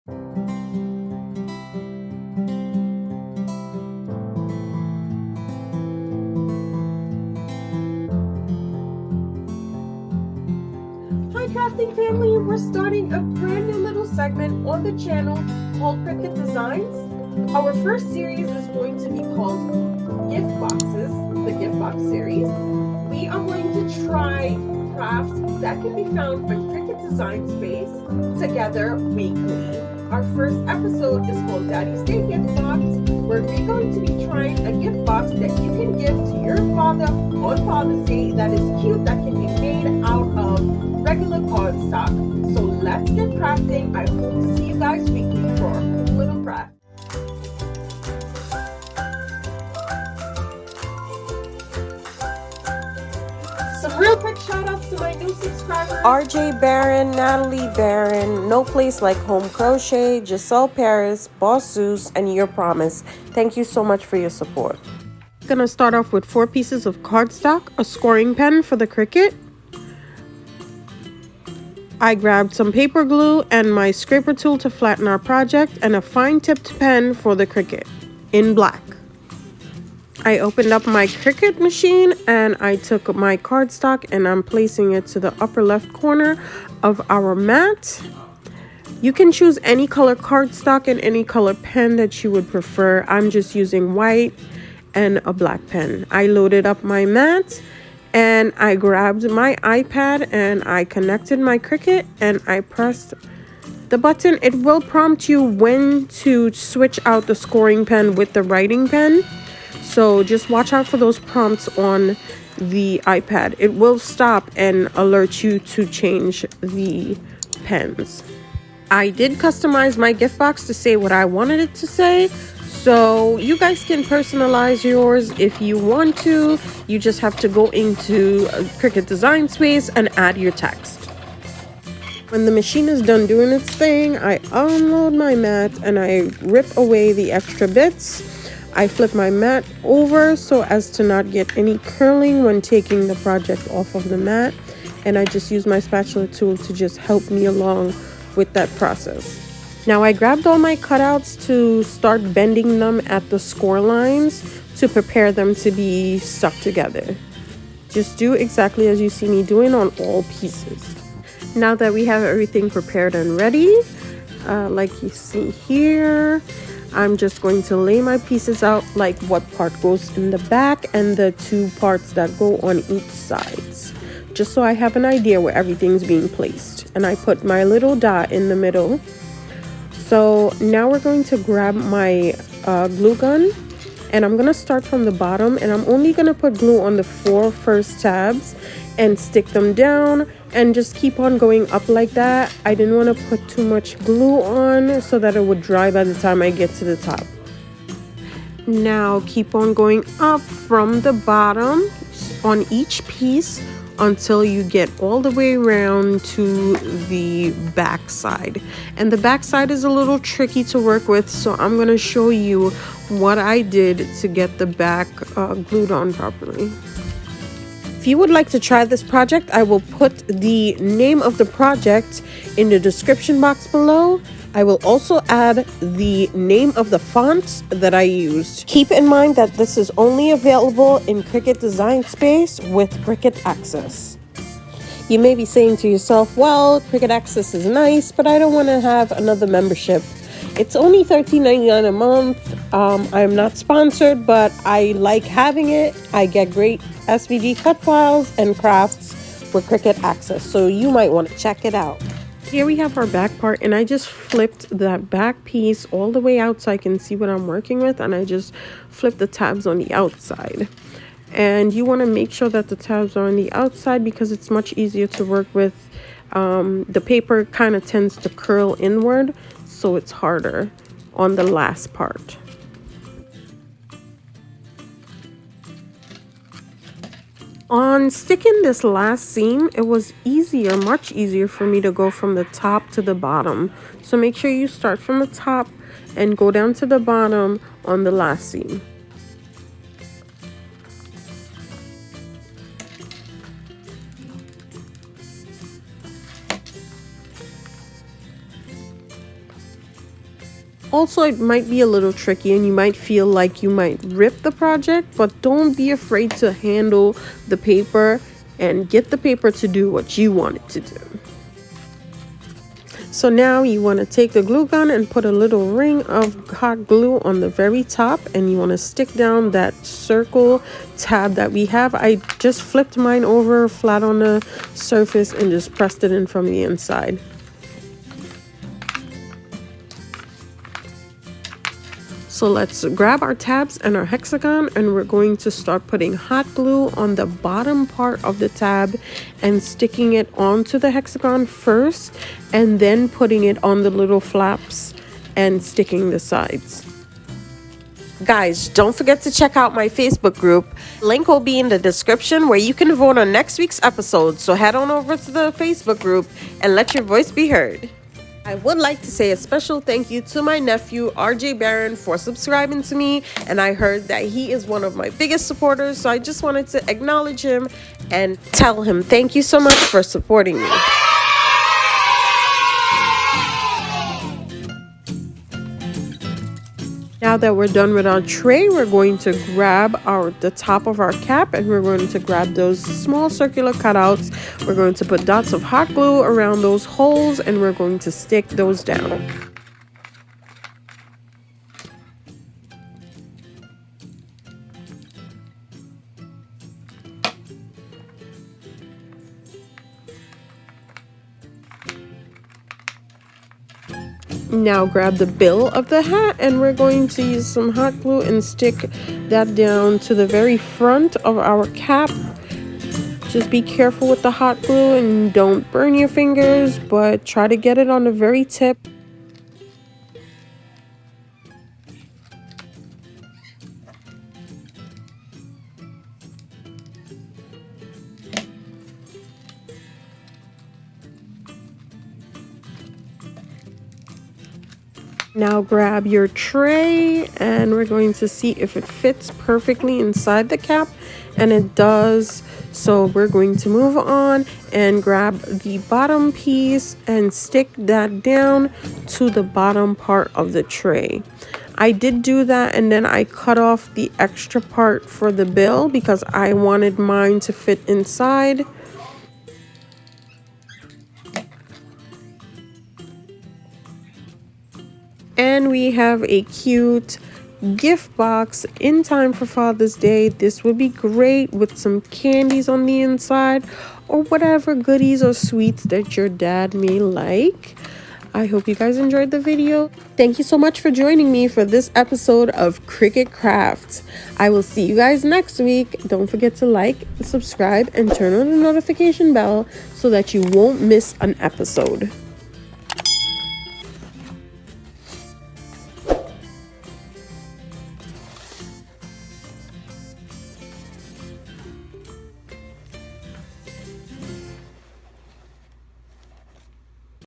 Hi crafting family, we're starting a brand new little segment on the channel called Cricut Designs. Our first series is going to be called Gift Boxes, the Gift Box series. We are going to try crafts that can be found on Cricut Designs space together weekly. Our first episode is called Daddy's Day Gift Box, where we're going to be trying a gift box that you can give to your father on Father's Day that is cute, that can be made out of regular cardstock. So let's get crafting. I hope to see you guys weekly for our cool little craft. Some real quick shout outs to my new subscribers: RJ Barron, Natalie Barron, No Place Like Home Crochet, Giselle Paris, Boss Zeus, and Your Promise. Thank you so much for your support. I'm gonna start off with 4 pieces of cardstock, a scoring pen for the Cricut. I grabbed some paper glue and my scraper tool to flatten our project, and a fine tipped pen for the Cricut in black. I opened up my Cricut machine and I took my cardstock and I'm placing it to the upper left corner of our mat. You can choose any color cardstock and any color pen that you would prefer. I'm just using white and a black pen. I loaded up my mat and I grabbed my iPad and I connected my Cricut and I pressed the button. It will prompt you when to switch out the scoring pen with the writing pen. So just watch out for those prompts on the iPad. It will stop and alert you to change the pens. I did customize my gift box to say what I wanted it to say. So you guys can personalize yours if you want to. You just have to go into Cricut Design space and add your text. When the machine is done doing its thing, I unload my mat and I rip away the extra bits. I flip my mat over so as to not get any curling when taking the project off of the mat. And I just use my spatula tool to just help me along with that process. Now I grabbed all my cutouts to start bending them at the score lines to prepare them to be stuck together. Just do exactly as you see me doing on all pieces. Now that we have everything prepared and ready, like you see here, I'm just going to lay my pieces out, like what part goes in the back and the 2 parts that go on each sides, just so I have an idea where everything's being placed. And I put my little dot in the middle. So now we're going to grab my glue gun and I'm gonna start from the bottom, and I'm only gonna put glue on the 4 first tabs and stick them down and just keep on going up like that. I didn't want to put too much glue on so that it would dry by the time I get to the top. Now keep on going up from the bottom on each piece until you get all the way around to the back side. And the back side is a little tricky to work with, so I'm going to show you what I did to get the back glued on properly. If you would like to try this project, I will put the name of the project in the description box below. I will also add the name of the fonts that I used. Keep in mind that this is only available in Cricut Design Space with Cricut Access. You may be saying to yourself, well, Cricut Access is nice, but I don't want to have another membership. It's only $13.99 a month. I'm not sponsored, but I like having it. I get great SVG cut files and crafts with Cricut Access, so you might want to check it out. Here we have our back part, and I just flipped that back piece all the way out so I can see what I'm working with, and I just flipped the tabs on the outside. And you want to make sure that the tabs are on the outside because it's much easier to work with. The paper kind of tends to curl inward, so it's harder on the last part. On sticking this last seam, it was easier, much easier for me to go from the top to the bottom. So make sure you start from the top and go down to the bottom on the last seam. Also, it might be a little tricky and you might feel like you might rip the project, but don't be afraid to handle the paper and get the paper to do what you want it to do. So now you want to take the glue gun and put a little ring of hot glue on the very top, and you want to stick down that circle tab that we have. I just flipped mine over flat on the surface and just pressed it in from the inside. So let's grab our tabs and our hexagon, and we're going to start putting hot glue on the bottom part of the tab and sticking it onto the hexagon first, and then putting it on the little flaps and sticking the sides. Guys, don't forget to check out my Facebook group. Link will be in the description where you can vote on next week's episode. So head on over to the Facebook group and let your voice be heard. I would like to say a special thank you to my nephew, RJ Barron, for subscribing to me, and I heard that he is one of my biggest supporters, so I just wanted to acknowledge him and tell him thank you so much for supporting me. Now that we're done with our tray, we're going to grab the top of our cap, and we're going to grab those small circular cutouts. We're going to put dots of hot glue around those holes, and we're going to stick those down. Now grab the bill of the hat, and we're going to use some hot glue and stick that down to the very front of our cap. Just be careful with the hot glue and don't burn your fingers, but try to get it on the very tip. Now grab your tray, and we're going to see if it fits perfectly inside the cap, and it does. So we're going to move on and grab the bottom piece and stick that down to the bottom part of the tray. I did do that, and then I cut off the extra part for the bill because I wanted mine to fit inside. And we have a cute gift box in time for Father's Day. This would be great with some candies on the inside or whatever goodies or sweets that your dad may like. I hope you guys enjoyed the video. Thank you so much for joining me for this episode of Cricut Crafts. I will see you guys next week. Don't forget to like, subscribe, and turn on the notification bell so that you won't miss an episode.